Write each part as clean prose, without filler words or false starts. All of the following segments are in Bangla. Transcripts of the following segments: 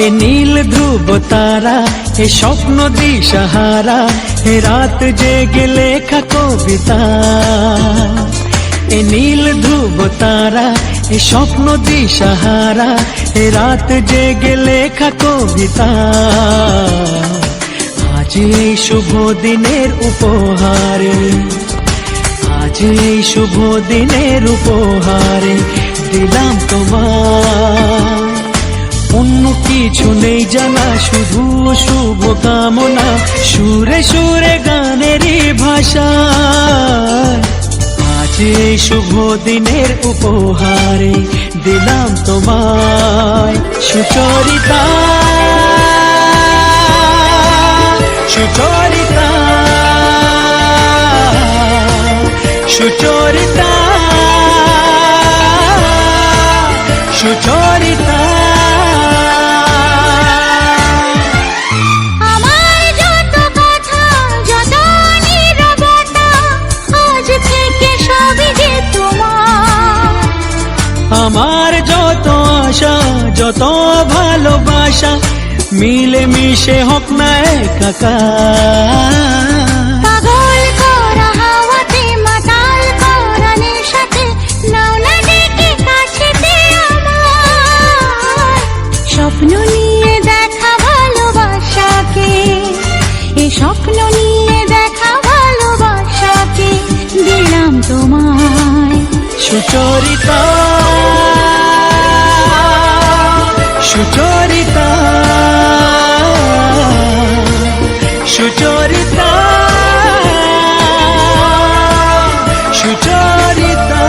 এ নীল ধ্রুব তারা, এ স্বপ্ন দিশাহারা, এ রাত জেগে লেখা কবিতা। এ নীল ধ্রুব তারা, এ স্বপ্ন দিশাহারা, এ রাত জেগে লেখা কবিতা। আজ এই শুভ দিনের উপহারে, আজ এই শুভ দিনের উপহারে দিলাম তোমায়। অন্য কিছু নেই জানা, শুধু শুভ কামনা, সুরে সুরে গানেরই ভাষা। আজ এই শুভ দিনের উপহারে দিলাম তোমায়। সুচরিতা, সুচরিতা, সুচরিতা, সুচরিতা। আমার যত কথা, যত নীরবতা, আজ থেকে সবই যে তোমার। আমার যত আশা, যত ভালোবাসা, মিলে মিশে হোক না একাকার। পাগল করা হাওয়াতে, মাতাল করা নেশাতে, নাও না ডেকে কাছেতে আমার। স্বপ্ন নিয়ে দেখা ভালোবাসাকে, এই স্বপ্ন নিয়ে দেখা ভালোবাসাকে দিলাম তোমায়। সুচরিতা, সুচরিতা, সুচরিতা, সুচরিতা।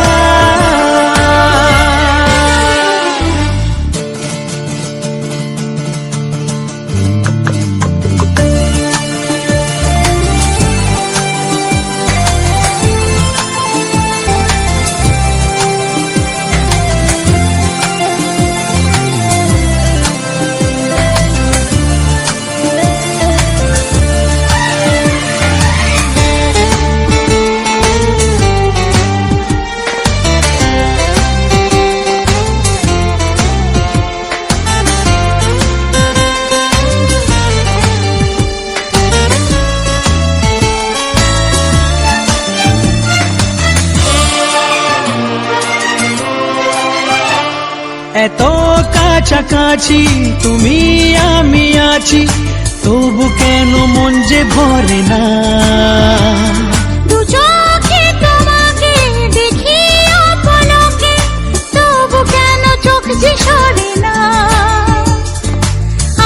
এত কাছাকাছি তুমি আমি আছি, তবু কেন মন যে ভরে না। দু চোখে তোমাকে দেখি অপলকে, তবু কেন চোখ যে সরে না।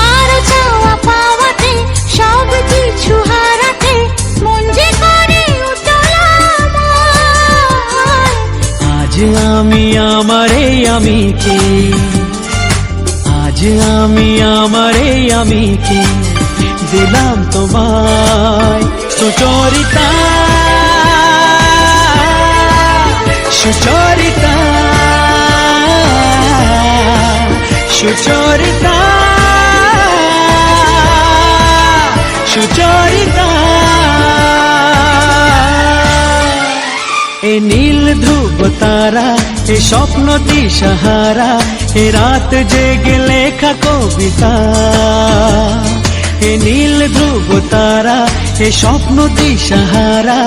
আর চাওয়া পাওয়াতে, সব কিছু হারাতে, মন যে করে উতলা আমার। আজ আমি আমার এই আমিকে, আজ আমি আমার এই আমিকে দিলাম তোমায়। সুচরিতা, সুচরিতা, সুচরিতা, সুচরিতা। এ নীল ধ্রুব তারা, এ স্বপ্ন দিশাহারা, এ রাত জেগে লেখা কবিতা। এ নীল ধ্রুব তারা, এ স্বপ্ন দিশাহারা,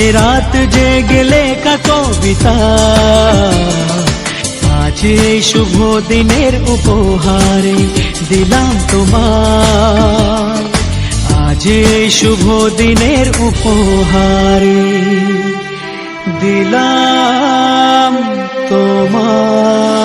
এ রাত জেগে লেখা কবিতা। আজ এই শুভ দিনের উপহারে দিলাম তোমায়। আজ এই শুভ দিনের উপহারে দিলাম তোমায়।